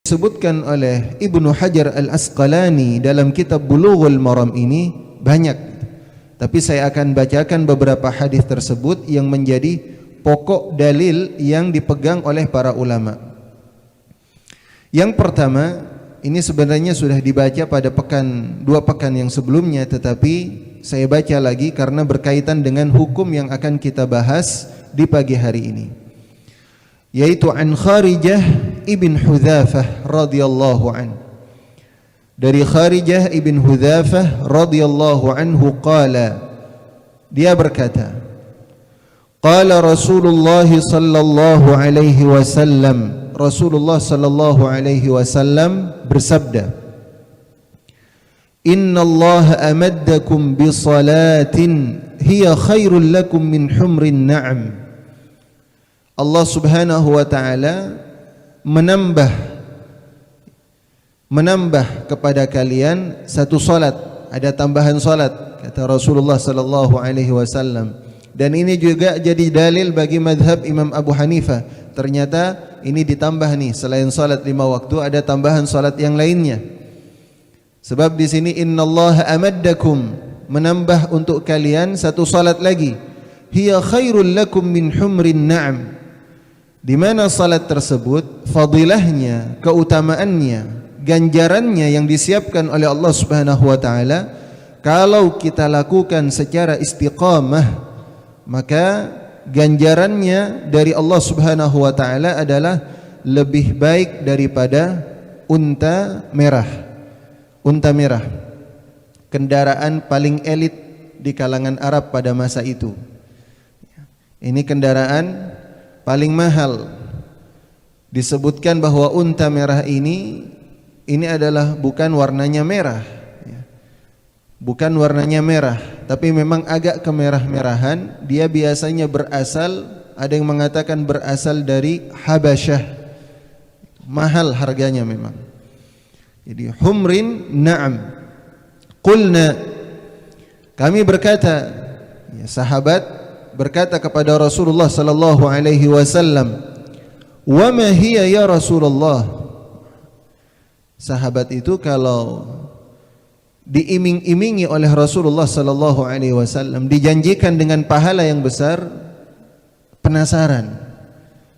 disebutkan oleh Ibnu Hajar Al-Asqalani dalam kitab Bulughul Maram ini banyak, tapi saya akan bacakan beberapa hadis tersebut yang menjadi pokok dalil yang dipegang oleh para ulama. Yang pertama, ini sebenarnya sudah dibaca pada dua pekan yang sebelumnya, tetapi saya baca lagi karena berkaitan dengan hukum yang akan kita bahas di pagi hari ini, yaitu an Kharijah ibn Hudzafah radhiyallahu an. Dari Kharijah ibn Hudzafah radhiyallahu anhu qala, dia berkata, qala Rasulullah sallallahu alaihi wasallam, Rasulullah sallallahu alaihi wasallam bersabda, inna Allah amaddakum bi salatin hiya khairul lakum min humrin na'am. Allah subhanahu wa ta'ala menambah kepada kalian satu salat, ada tambahan salat, kata Rasulullah sallallahu alaihi wasallam. Dan ini juga jadi dalil bagi madhab Imam Abu Hanifah. Ternyata ini ditambah nih, selain salat 5 waktu ada tambahan salat yang lainnya. Sebab di sini innallaha amaddakum, menambah untuk kalian satu salat lagi, hiya khairul lakum min humrin na'am. Di mana salat tersebut fadilahnya, keutamaannya, ganjarannya yang disiapkan oleh Allah Subhanahu wa taala kalau kita lakukan secara istiqamah, maka ganjarannya dari Allah Subhanahu wa taala adalah lebih baik daripada unta merah. Unta merah, kendaraan paling elit di kalangan Arab pada masa itu. Ini kendaraan paling mahal. Disebutkan bahwa unta merah ini adalah bukan warnanya merah, bukan warnanya merah, tapi memang agak kemerah-merahan. Dia biasanya berasal, ada yang mengatakan berasal dari Habasyah. Mahal harganya memang. Jadi humrin na'am. Qulna, kami berkata, ya, sahabat berkata kepada Rasulullah sallallahu alaihi wasallam, wa ma hiya ya Rasulullah. Sahabat itu kalau diiming-imingi oleh Rasulullah sallallahu alaihi wasallam, dijanjikan dengan pahala yang besar, penasaran.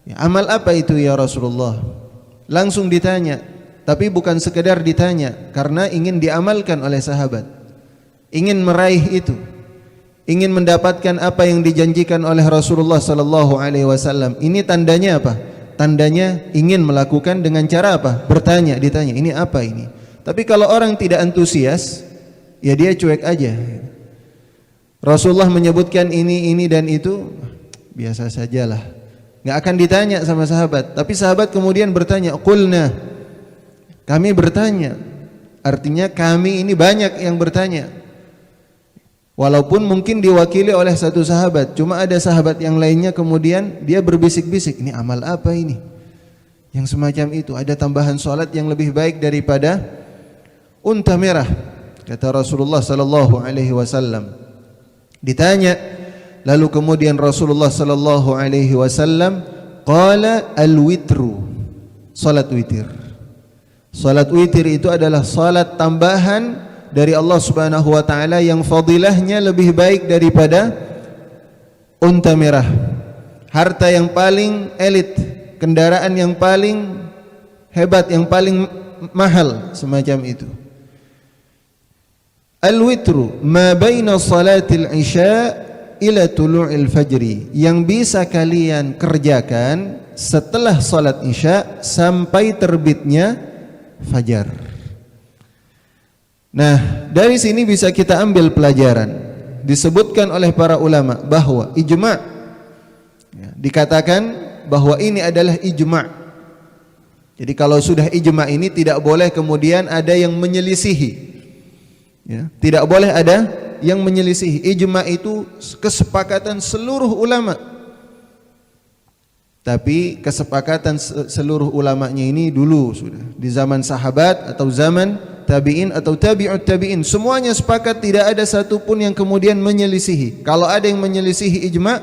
Ya, amal apa itu ya Rasulullah? Langsung ditanya, tapi bukan sekedar ditanya, karena ingin diamalkan oleh sahabat, ingin meraih itu, ingin mendapatkan apa yang dijanjikan oleh Rasulullah sallallahu alaihi wasallam. Ini tandanya apa? Tandanya ingin melakukan dengan cara apa? Bertanya, ditanya, ini apa ini? Tapi kalau orang tidak antusias, ya dia cuek aja. Rasulullah menyebutkan ini dan itu, biasa sajalah, nggak akan ditanya sama sahabat. Tapi sahabat kemudian bertanya, qulna, kami bertanya. Artinya kami ini banyak yang bertanya. Walaupun mungkin diwakili oleh satu sahabat, cuma ada sahabat yang lainnya kemudian dia berbisik-bisik, ini amal apa ini? Yang semacam itu, ada tambahan salat yang lebih baik daripada unta merah, kata Rasulullah sallallahu alaihi wasallam. Ditanya, lalu kemudian Rasulullah sallallahu alaihi wasallam qala al-witru, salat witir. Salat witir itu adalah salat tambahan dari Allah Subhanahu wa taala yang fadilahnya lebih baik daripada unta merah. Harta yang paling elit, kendaraan yang paling hebat, yang paling mahal, semacam itu. Al-witru ma baina salatil isya ila tulu'il fajri, yang bisa kalian kerjakan setelah salat isya sampai terbitnya fajar. Nah, dari sini bisa kita ambil pelajaran. Disebutkan oleh para ulama bahwa ijma', ya, dikatakan bahwa ini adalah ijma'. Jadi kalau sudah ijma' ini tidak boleh kemudian ada yang menyelisihi, ya, tidak boleh ada yang menyelisihi. Ijma' itu kesepakatan seluruh ulama. Tapi kesepakatan seluruh ulamanya ini dulu sudah di zaman sahabat atau zaman tabi'in atau tabi'ut tabi'in, semuanya sepakat, tidak ada satupun yang kemudian menyelisihi. Kalau ada yang menyelisihi ijma',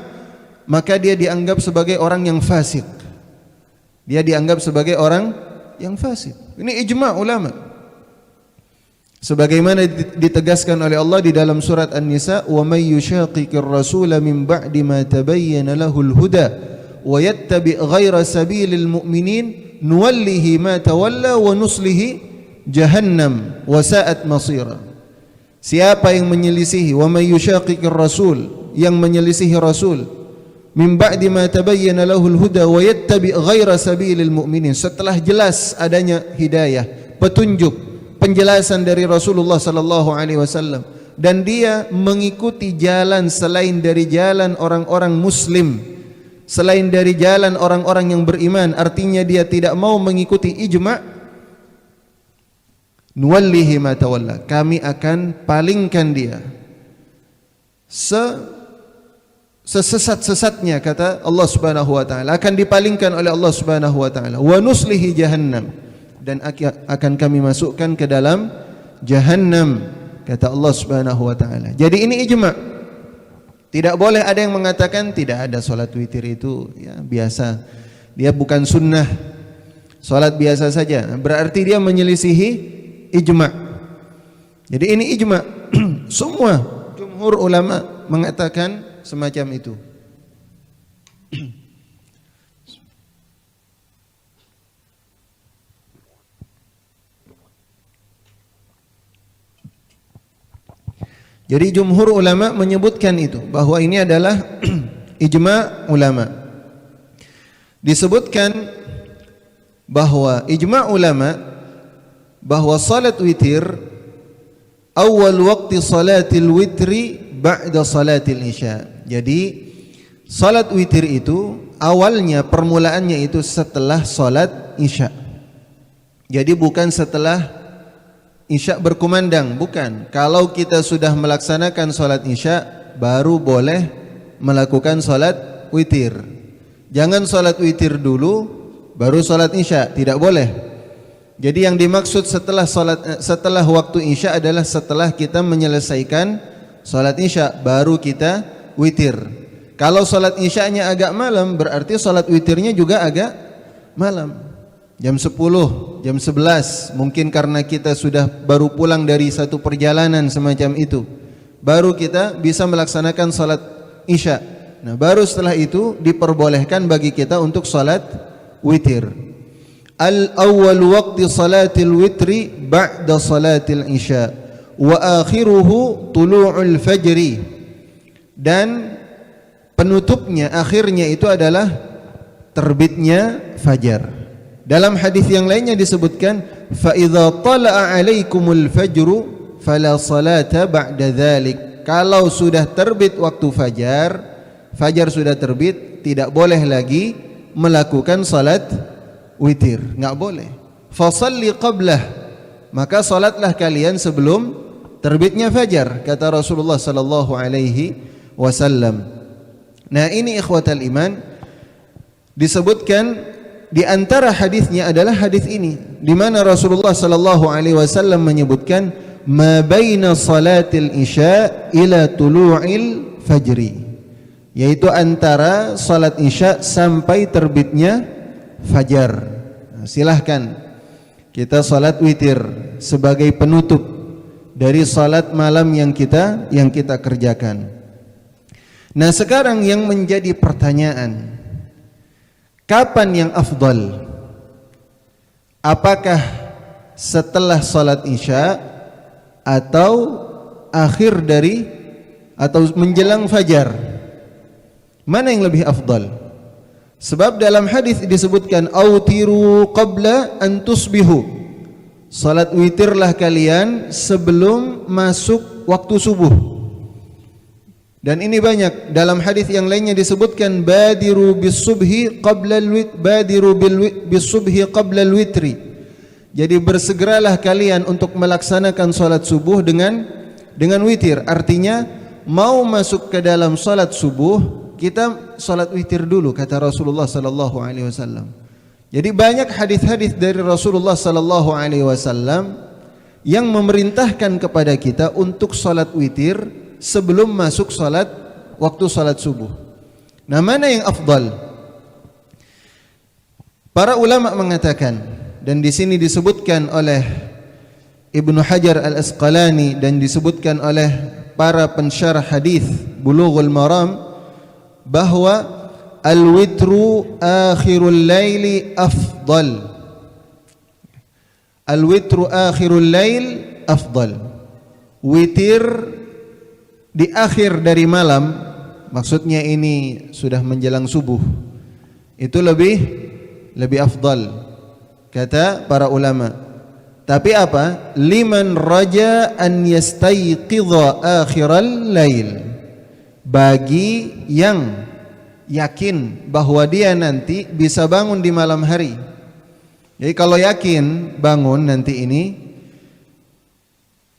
maka dia dianggap sebagai orang yang fasik. Dia dianggap sebagai orang yang fasid. Ini ijma' ulama. Sebagaimana ditegaskan oleh Allah di dalam surat An-Nisa, "Wa may yushaqiqir rasula min ba'di ma tabayyana lahul huda wa yattabi' ghayra sabilil mu'minin nuwallihi ma tawalla wa nuslihi jahannam wa sa'at masira." Siapa yang menyelisihi, wa may yushaqiqir rasul, yang menyelisihi rasul, min ba'di ma tabayyana lahul huda wa yattabi' ghayra sabilil mu'minin, setelah jelas adanya hidayah, petunjuk, penjelasan dari Rasulullah sallallahu alaihi wasallam, dan dia mengikuti jalan selain dari jalan orang-orang muslim, selain dari jalan orang-orang yang beriman, artinya dia tidak mau mengikuti ijma', nuwallihi ma tawalla, kami akan palingkan dia sesesat-sesatnya, kata Allah Subhanahu wa taala, akan dipalingkan oleh Allah Subhanahu wa taala, wa nuslihi jahannam, dan akan kami masukkan ke dalam jahannam, kata Allah Subhanahu wa taala. Jadi ini ijma'. Tidak boleh ada yang mengatakan tidak ada salat witir itu ya biasa, dia bukan sunnah, salat biasa saja, berarti dia menyelisihi ijma'. Jadi ini ijma'. Semua jumhur ulama mengatakan semacam itu. Jadi jumhur ulama menyebutkan itu, bahwa ini adalah ijma' ulama. Disebutkan bahwa ijma' ulama bahwa salat witir awal waqti salatil witri ba'da salatil isya. Jadi salat witir itu awalnya, permulaannya itu setelah salat isya. Jadi bukan setelah isya berkumandang, bukan. Kalau kita sudah melaksanakan salat isya, baru boleh melakukan salat witir. Jangan salat witir dulu baru salat isya, tidak boleh. Jadi yang dimaksud setelah waktu isya adalah setelah kita menyelesaikan salat isya baru kita witir. Kalau salat isyanya agak malam, berarti salat witirnya juga agak malam. Jam 10, jam 11, mungkin karena kita sudah baru pulang dari satu perjalanan semacam itu, baru kita bisa melaksanakan salat isya. Nah, baru setelah itu diperbolehkan bagi kita untuk salat witir. Al-awwal waqti salatil witri ba'da salatil isya wa akhiruhu tulu'ul fajri, dan penutupnya, akhirnya itu adalah terbitnya fajar. Dalam hadis yang lainnya disebutkan, fa idza tala'a 'alaikumul fajru fala salata ba'da dzalik. Kalau sudah terbit waktu fajar, fajar sudah terbit, tidak boleh lagi melakukan salat witir, enggak boleh. Fa shalli qablah, maka salatlah kalian sebelum terbitnya fajar, kata Rasulullah sallallahu alaihi wasallam. Nah, ini ikhwatal iman, disebutkan di antara hadisnya adalah hadis ini, di mana Rasulullah sallallahu alaihi wasallam menyebutkan ma baina salatil isya ila tulu'il fajri, yaitu antara salat isya sampai terbitnya fajar. Nah, silahkan kita salat witir sebagai penutup dari salat malam yang kita kerjakan. Nah, sekarang yang menjadi pertanyaan, kapan yang afdal? Apakah setelah salat isya atau akhir dari atau menjelang fajar? Mana yang lebih afdal? Sebab dalam hadis disebutkan autiru qabla an tusbihu. Salat witirlah kalian sebelum masuk waktu subuh. Dan ini banyak dalam hadis yang lainnya disebutkan badiru bis-subhi qabla bis-subhi qabla al-witri. Jadi bersegeralah kalian untuk melaksanakan salat subuh dengan witir. Artinya mau masuk ke dalam salat subuh, kita salat witir dulu, kata Rasulullah sallallahu alaihi wasallam. Jadi banyak hadis-hadis dari Rasulullah sallallahu alaihi wasallam yang memerintahkan kepada kita untuk salat witir sebelum masuk waktu salat subuh. Nah, mana yang afdal? Para ulama mengatakan dan di sini disebutkan oleh Ibnu Hajar Al-Asqalani dan disebutkan oleh para pensyarah hadis Bulughul Maram bahwa al-witru akhirul laili afdal. Al-witru akhirul lail afdal. Witir di akhir dari malam, maksudnya ini sudah menjelang subuh, itu lebih afdal kata para ulama. Tapi apa? Liman raja an yastayqidha akhiral lail. Bagi yang yakin bahwa dia nanti bisa bangun di malam hari. Jadi kalau yakin bangun nanti ini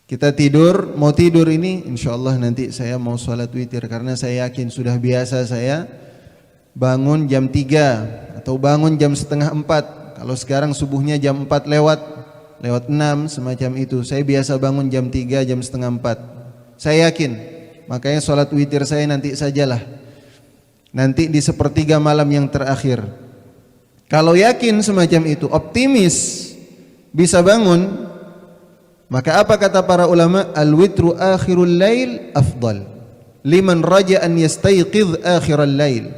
kita tidur, mau tidur ini insyaallah nanti saya mau sholat witir karena saya yakin sudah biasa saya bangun jam 3 atau bangun jam setengah 4. Kalau sekarang subuhnya jam 4 lewat 6 semacam itu. Saya biasa bangun jam 3, jam setengah 4. Saya yakin. Makanya sholat witir saya nanti sajalah. Nanti di sepertiga malam yang terakhir. Kalau yakin semacam itu, optimis bisa bangun, maka apa kata para ulama? Al-witru akhirul lail afdal. Liman raja an yastayqidh akhiral lail.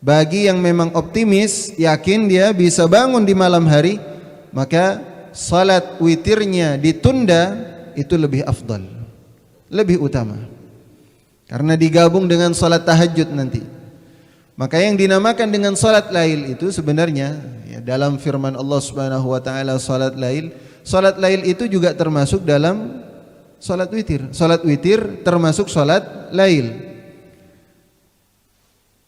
Bagi yang memang optimis, yakin dia bisa bangun di malam hari, maka salat witirnya ditunda itu lebih afdal, lebih utama, karena digabung dengan salat tahajud nanti. Maka yang dinamakan dengan salat lail itu sebenarnya ya, dalam firman Allah Subhanahu wa taala salat lail itu juga termasuk dalam salat witir. Salat witir termasuk salat lail.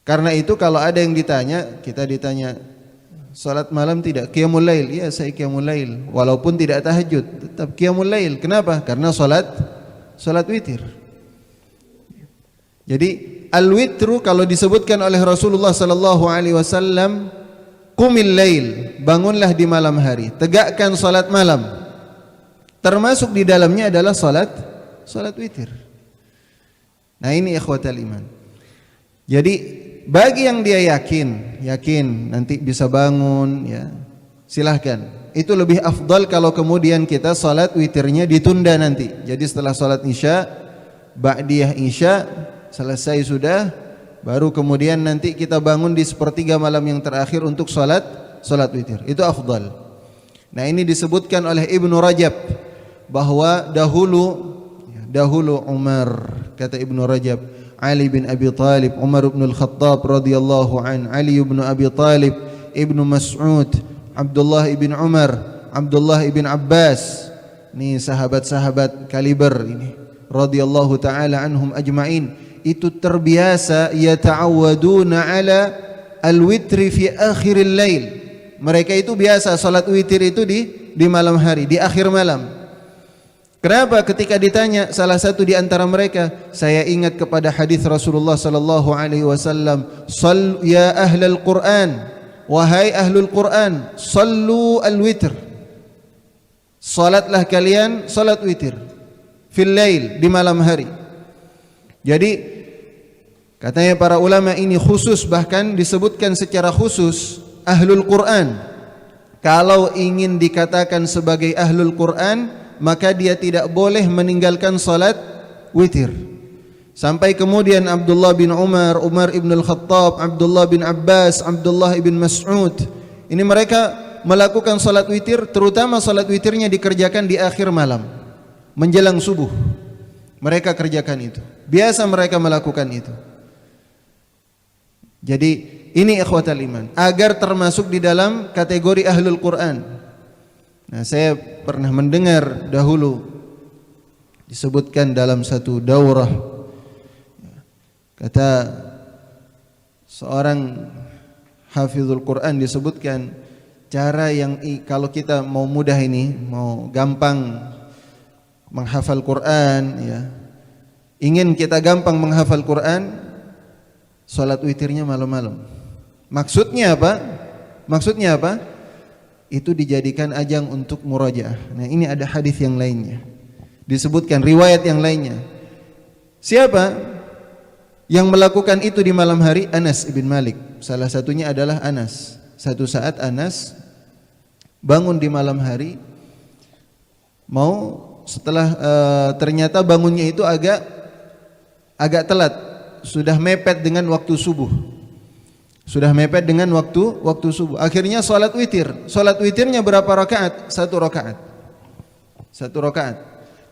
Karena itu kalau ada yang ditanya, kita ditanya salat malam tidak? Qiyamul lail? Iya, saya qiyamul lail. Walaupun tidak tahajud, tetap qiyamul lail. Kenapa? Karena salat witir. Jadi al-witru kalau disebutkan oleh Rasulullah sallallahu alaihi wasallam, qumil lail, bangunlah di malam hari, tegakkan salat malam. Termasuk di dalamnya adalah salat witir. Nah, ini ikhwatal iman. Jadi bagi yang dia yakin nanti bisa bangun ya, silahkan. Itu lebih afdal kalau kemudian kita salat witirnya ditunda nanti. Jadi setelah salat isya, ba'diyah isya selesai sudah, baru kemudian nanti kita bangun di sepertiga malam yang terakhir untuk salat witir. Itu afdal. Nah, ini disebutkan oleh Ibnu Rajab bahwa dahulu Umar, kata Ibnu Rajab, Ali bin Abi Talib, Umar bin Al-Khattab radhiyallahu an, Ali bin Abi Talib, Ibnu Mas'ud, Abdullah bin Umar, Abdullah bin Abbas. Ini sahabat-sahabat kaliber ini radhiyallahu taala anhum ajma'in. Itu terbiasa yata'awwaduna ala al-witri fi akhiril lail. Mereka itu biasa salat witir itu di malam hari, di akhir malam. Kenapa? Ketika ditanya salah satu di antara mereka, saya ingat kepada hadis Rasulullah sallallahu alaihi wasallam, "Shall ya ahlal Qur'an, wahai ahlul Qur'an, sallu al-witr." Salatlah kalian salat witir fil lail, di malam hari. Jadi katanya para ulama ini khusus, bahkan disebutkan secara khusus ahlul Qur'an. Kalau ingin dikatakan sebagai ahlul Qur'an, maka dia tidak boleh meninggalkan salat witir. Sampai kemudian Abdullah bin Umar, Umar ibn Al-Khattab, Abdullah bin Abbas, Abdullah ibn Mas'ud, ini mereka melakukan salat witir, terutama salat witirnya dikerjakan di akhir malam, menjelang subuh. Mereka kerjakan itu. Biasa mereka melakukan itu. Jadi ini ikhwatal iman, agar termasuk di dalam kategori ahlul Quran. Nah, saya pernah mendengar dahulu disebutkan dalam satu daurah, kata seorang hafizul Quran, disebutkan cara yang kalau kita mau mudah ini, mau gampang menghafal Quran ya, ingin kita gampang menghafal Quran, salat witirnya malam-malam. Maksudnya apa? Itu dijadikan ajang untuk murajaah. Nah, ini ada hadis yang lainnya, disebutkan riwayat yang lainnya. Siapa yang melakukan itu di malam hari? Anas ibn Malik. Salah satunya adalah Anas. Satu saat Anas bangun di malam hari, mau setelah ternyata bangunnya itu agak telat, sudah mepet dengan waktu subuh. Sudah mepet dengan waktu subuh. Akhirnya salat witir. Salat witirnya berapa rakaat? 1 rakaat. 1 rakaat.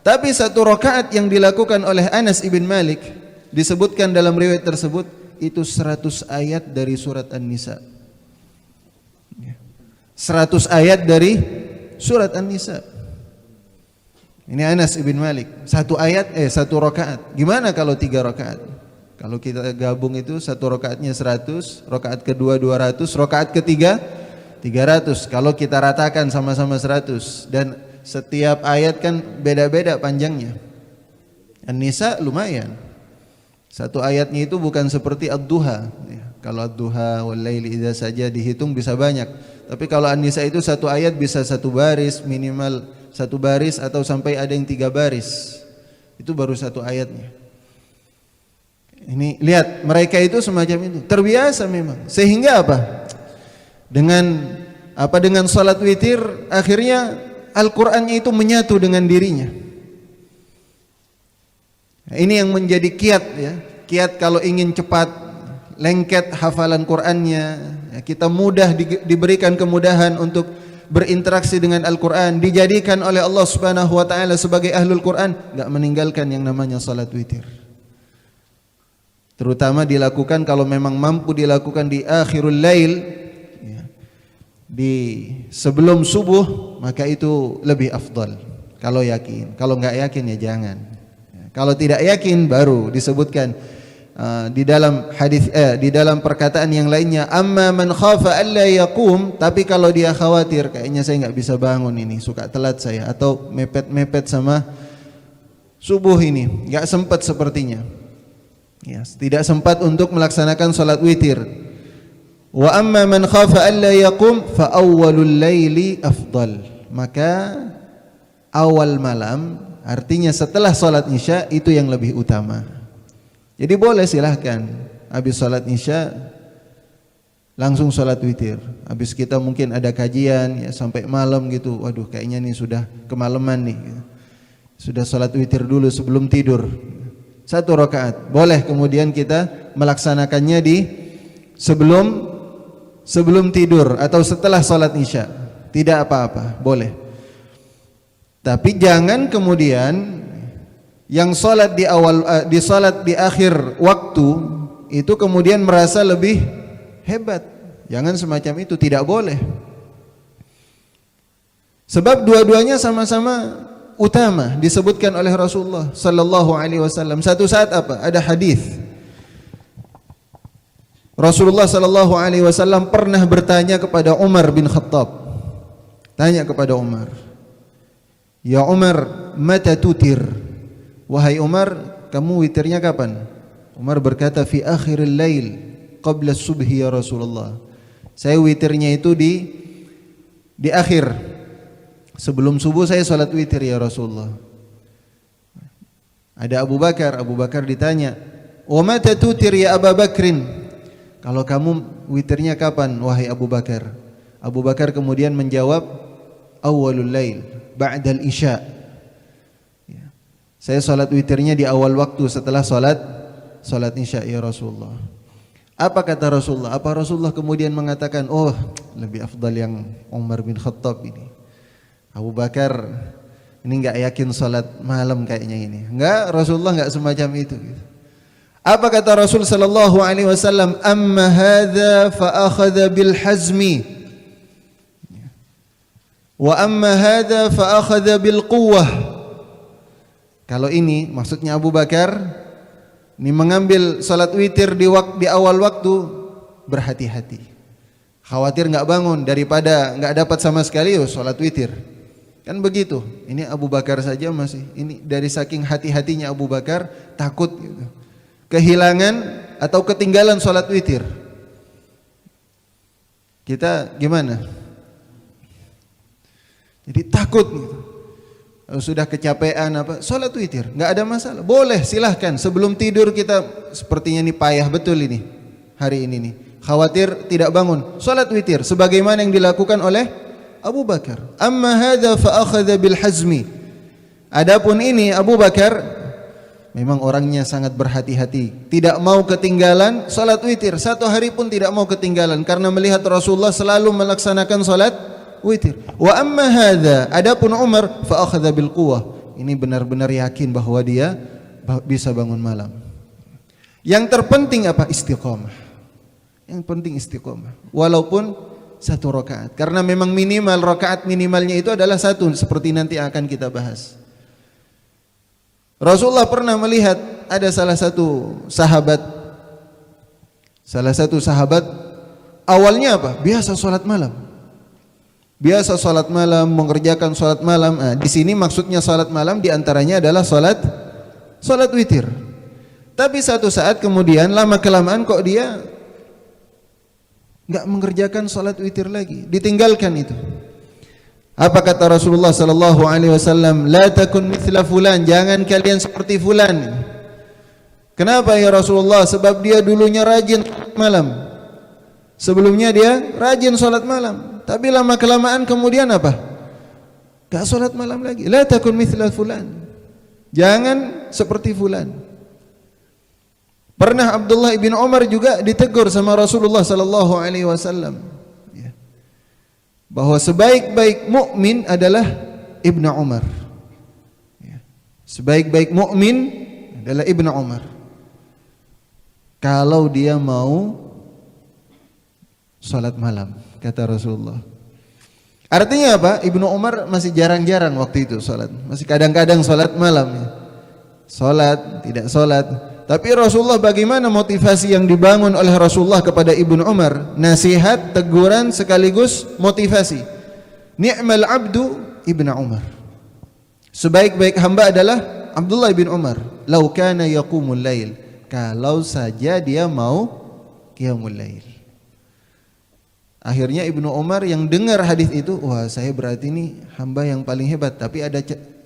Tapi 1 rakaat yang dilakukan oleh Anas ibn Malik disebutkan dalam riwayat tersebut itu 100 ayat dari surat An-Nisa. 100 ayat dari surat An-Nisa. Ini Anas ibn Malik. 1 rakaat. Gimana kalau 3 rakaat? Kalau kita gabung itu 1 rakaatnya 100, rakaat kedua 200, rakaat ketiga 300. Kalau kita ratakan sama-sama 100 dan setiap ayat kan beda-beda panjangnya. An-Nisa lumayan. 1 ayatnya itu bukan seperti Ad-Duha. Kalau Ad-Duha wal laili idza saja dihitung bisa banyak. Tapi kalau An-Nisa itu 1 ayat bisa 1 baris, minimal 1 baris atau sampai ada yang 3 baris. Itu baru 1 ayatnya. Ini lihat, mereka itu semacam itu, terbiasa memang. Sehingga apa? Dengan salat witir akhirnya Al-Qur'annya itu menyatu dengan dirinya. Ini yang menjadi kiat ya. Kiat kalau ingin cepat lengket hafalan Qur'annya, ya, kita mudah diberikan kemudahan untuk berinteraksi dengan Al-Qur'an, dijadikan oleh Allah Subhanahu wa taala sebagai ahlul Qur'an, enggak meninggalkan yang namanya salat witir. Terutama dilakukan kalau memang mampu dilakukan di akhirul lail, ya, di sebelum subuh, maka itu lebih afdal kalau yakin. Kalau enggak yakin ya jangan. Ya, kalau tidak yakin baru disebutkan di dalam hadis di dalam perkataan yang lainnya, amma man khafa alla yaqum, tapi kalau dia khawatir kayaknya saya enggak bisa bangun ini, suka telat saya atau mepet-mepet sama subuh ini, enggak sempat sepertinya. Ya, tidak sempat untuk melaksanakan salat witir. Wa amma man khafa alla yaqum fa awwalul laili afdal. Maka awal malam, artinya setelah salat Isya itu yang lebih utama. Jadi boleh silahkan habis salat Isya langsung salat witir. Habis kita mungkin ada kajian ya sampai malam gitu. Waduh, kayaknya nih sudah kemalaman nih. Sudah salat witir dulu sebelum tidur. 1 rakaat. Boleh kemudian kita melaksanakannya di sebelum tidur atau setelah salat Isya. Tidak apa-apa, boleh. Tapi jangan kemudian yang salat di awal salat di akhir waktu itu kemudian merasa lebih hebat. Jangan semacam itu, tidak boleh. Sebab dua-duanya sama-sama utama disebutkan oleh Rasulullah sallallahu alaihi wasallam. Satu saat apa? Ada hadis. Rasulullah sallallahu alaihi wasallam pernah bertanya kepada Umar bin Khattab. Tanya kepada Umar, "Ya Umar, mata tutir?" Wahai Umar, kamu witirnya kapan? Umar berkata, "Fi akhiril lail qabla subhi ya Rasulullah." Saya witirnya itu di akhir. Sebelum subuh saya salat witir ya Rasulullah. Ada Abu Bakar ditanya, "Wa mata tutir ya Abu Bakrin?" Kalau kamu witirnya kapan wahai Abu Bakar? Abu Bakar kemudian menjawab, "Awwalul lail, ba'dal isya." Ya. Saya salat witirnya di awal waktu setelah salat Isya ya Rasulullah. Apa kata Rasulullah? Apa Rasulullah kemudian mengatakan, "Oh, lebih afdal yang Umar bin Khattab ini. Abu Bakar ini enggak yakin salat malam kayaknya ini." Enggak, Rasulullah enggak semacam itu. Apa kata Rasul sallallahu alaihi wasallam? "Amma hadza fa akhadha bil hazmi wa amma hadza fa akhadha bil quwwah." Kalau ini maksudnya Abu Bakar ini mengambil salat witir di awal waktu, berhati-hati. Khawatir enggak bangun daripada enggak dapat sama sekali salat witir. Kan begitu. Ini Abu Bakar saja masih. Ini dari saking hati-hatinya Abu Bakar takut gitu, kehilangan atau ketinggalan salat witir. Kita gimana? Jadi takut gitu. Sudah kecapean salat witir, enggak ada masalah. Boleh, silahkan. Sebelum tidur kita sepertinya ini payah betul ini hari ini nih. Khawatir tidak bangun. Salat witir sebagaimana yang dilakukan oleh Abu Bakar. Amma hadza fa akhadha bil hazmi. Adapun ini Abu Bakar memang orangnya sangat berhati-hati, tidak mau ketinggalan salat witir, satu hari pun tidak mau ketinggalan karena melihat Rasulullah selalu melaksanakan salat witir. Wa amma hadza, adapun Umar fa akhadha bil quwwah. Ini benar-benar yakin bahwa dia bisa bangun malam. Yang terpenting apa? Istiqomah. Yang penting istiqomah. Walaupun satu rakaat, karena memang minimal rakaat minimalnya itu adalah satu, seperti nanti akan kita bahas. Rasulullah pernah melihat ada salah satu sahabat awalnya apa? Biasa salat malam. Biasa salat malam, mengerjakan salat malam. Nah, di sini maksudnya salat malam diantaranya adalah salat witir. Tapi satu saat kemudian lama kelamaan kok dia enggak mengerjakan salat witir lagi, ditinggalkan itu. Apa kata Rasulullah sallallahu alaihi wasallam? La takun mithla fulan, jangan kalian seperti fulan. Kenapa ya Rasulullah? Sebab dia dulunya rajin malam. Sebelumnya dia rajin salat malam, tapi lama kelamaan kemudian apa? Enggak salat malam lagi. La takun mithla fulan. Jangan seperti fulan. Pernah Abdullah bin Umar juga ditegur sama Rasulullah sallallahu alaihi wasallam, ya, bahwa sebaik-baik mukmin adalah Ibnu Umar. Ya, sebaik-baik mukmin adalah Ibnu Umar. Kalau dia mau salat malam, kata Rasulullah. Artinya apa? Ibnu Umar masih jarang-jarang waktu itu salat, masih kadang-kadang salat malam. Ya. Salat, tidak salat. Tapi Rasulullah, bagaimana motivasi yang dibangun oleh Rasulullah kepada Ibnu Umar? Nasihat, teguran sekaligus motivasi. Ni'mal abdu Ibnu Umar. Sebaik-baik hamba adalah Abdullah bin Umar. Lau kana yaqumul lail. Kalau saja dia mau qiyamul lail. Akhirnya Ibnu Umar yang dengar hadis itu, wah, saya berarti ini hamba yang paling hebat, tapi ada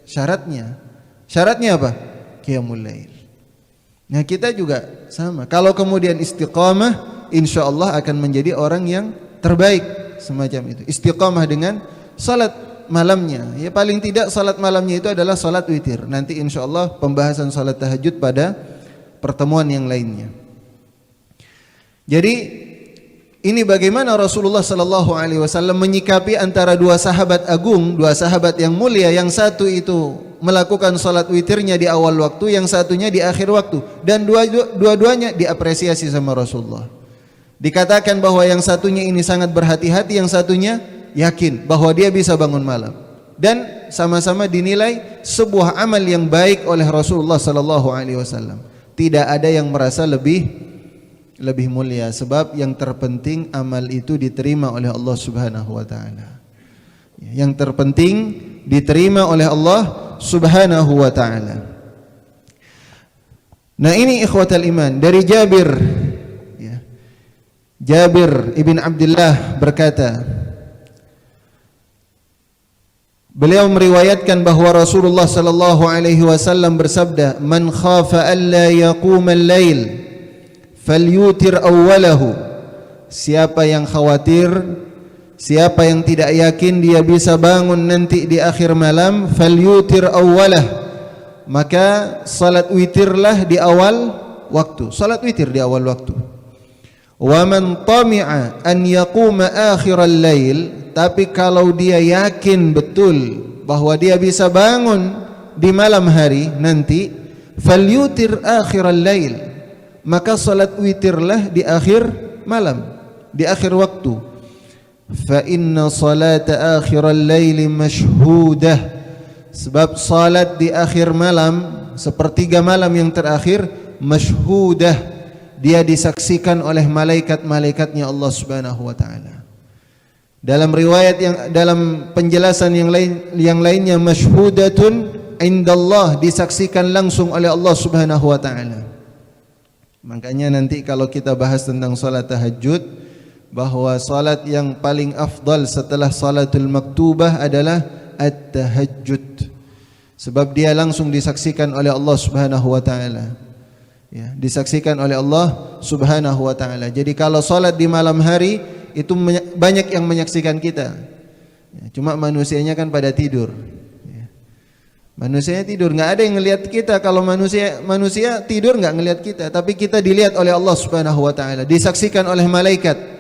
syaratnya. Syaratnya apa? Qiyamul lail. Nah, kita juga sama. Kalau kemudian istiqamah, insya Allah akan menjadi orang yang terbaik semacam itu. Istiqamah dengan salat malamnya. Ya, paling tidak salat malamnya itu adalah salat witir. Nanti insya Allah pembahasan salat tahajud pada pertemuan yang lainnya. Jadi ini bagaimana Rasulullah sallallahu alaihi wasallam menyikapi antara dua sahabat agung, dua sahabat yang mulia. Yang satu itu melakukan salat witirnya di awal waktu, yang satunya di akhir waktu, dan dua-duanya diapresiasi sama Rasulullah. Dikatakan bahwa yang satunya ini sangat berhati-hati, yang satunya yakin bahwa dia bisa bangun malam, dan sama-sama dinilai sebuah amal yang baik oleh Rasulullah sallallahu alaihi wasallam. Tidak ada yang merasa lebih mulia, sebab yang terpenting amal itu diterima oleh Allah Subhanahu wa taala. Yang terpenting diterima oleh Allah Subhanahu wa ta'ala. Nah, ini ikhwatal iman dari Jabir, ya. Jabir ibn Abdullah berkata, beliau meriwayatkan bahwa Rasulullah sallallahu alaihi wasallam bersabda, "Man khafa alla yaquma al-lail falyutir awwalahu." Siapa yang khawatir, siapa yang tidak yakin dia bisa bangun nanti di akhir malam, falyutir awwalah, maka salat witirlah di awal waktu. Salat witir di awal waktu. Wa man tami'a an yaquma akhiral lail, tapi kalau dia yakin betul bahwa dia bisa bangun di malam hari nanti, falyutir akhiral lail, maka salat witirlah di akhir malam, di akhir waktu. Fa inna salata akhiral laili mashhudah, sebab salat di akhir malam, sepertiga malam yang terakhir, mashhudah, dia disaksikan oleh malaikat-malaikatnya Allah Subhanahu wa taala. Dalam riwayat dalam penjelasan yang lainnya, mashhudatun indallah, disaksikan langsung oleh Allah Subhanahu wa taala. Makanya nanti kalau kita bahas tentang salat tahajud, bahwa salat yang paling afdal setelah salatul maktubah adalah at-tahajjud, sebab dia langsung disaksikan oleh Allah Subhanahu wa taala. Ya, disaksikan oleh Allah Subhanahu wa taala. Jadi kalau salat di malam hari itu banyak yang menyaksikan kita. Cuma manusianya kan pada tidur. Manusianya tidur, nggak ada yang ngelihat kita. Kalau manusia tidur nggak ngelihat kita, tapi kita dilihat oleh Allah Subhanahu wa taala, disaksikan oleh malaikat.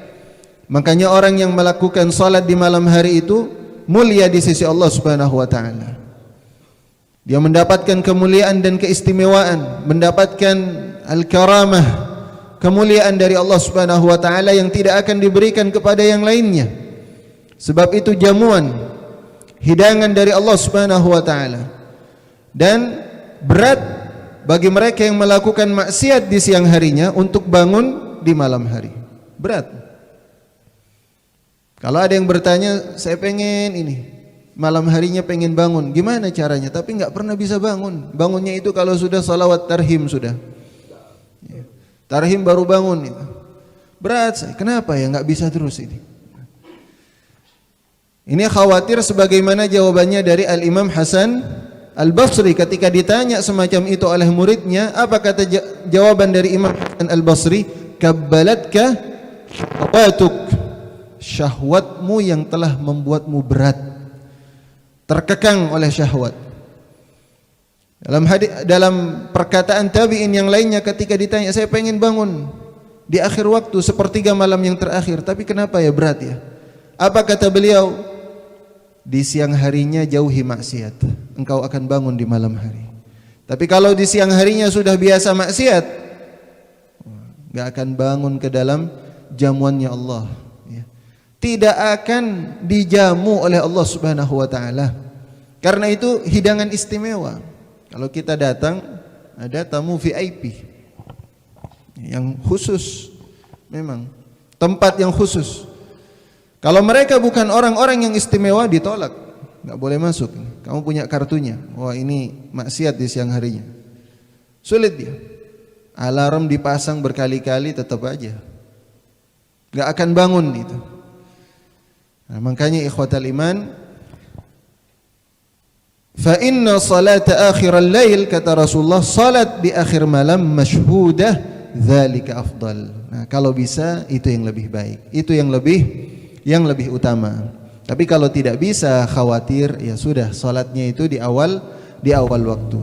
Makanya orang yang melakukan salat di malam hari itu mulia di sisi Allah Subhanahu wa taala. Dia mendapatkan kemuliaan dan keistimewaan, mendapatkan al-karamah, kemuliaan dari Allah Subhanahu wa taala yang tidak akan diberikan kepada yang lainnya. Sebab itu jamuan, hidangan dari Allah Subhanahu wa taala. Dan berat bagi mereka yang melakukan maksiat di siang harinya untuk bangun di malam hari. Berat. Kalau ada yang bertanya, saya pengen ini, malam harinya pengen bangun, gimana caranya? Tapi nggak pernah bisa bangun. Bangunnya itu kalau sudah salawat tarhim sudah. Tarhim baru bangun itu. Berat saya. Kenapa ya nggak bisa terus ini? Ini khawatir sebagaimana jawabannya dari Al-Imam Hasan Al-Basri ketika ditanya semacam itu oleh muridnya. Apa kata jawaban dari Imam Hasan Al-Basri? Kabbalatka syahwatuk, syahwatmu yang telah membuatmu berat, terkekang oleh syahwat. Dalam perkataan tabi'in yang lainnya ketika ditanya, saya pengen bangun di akhir waktu sepertiga malam yang terakhir, tapi kenapa ya berat ya? Apa kata beliau? Di siang harinya jauhi maksiat, engkau akan bangun di malam hari. Tapi kalau di siang harinya sudah biasa maksiat, gak akan bangun ke dalam jamuannya Allah. Tidak akan dijamu oleh Allah Subhanahu wa taala. Karena itu hidangan istimewa. Kalau kita datang, ada tamu VIP yang khusus, memang tempat yang khusus. Kalau mereka bukan orang-orang yang istimewa, ditolak, nggak boleh masuk. Kamu punya kartunya, wah ini maksiat di siang harinya. Sulit dia. Alarm dipasang berkali-kali tetap aja nggak akan bangun itu. Nah, makanya ikhwatal iman, fa inna salata akhiral lail, kata Rasulullah, salat di akhir malam masyhudah, dzalika afdal. Nah, kalau bisa itu yang lebih baik, itu yang lebih utama. Tapi kalau tidak bisa, khawatir, ya sudah, salatnya itu di awal waktu.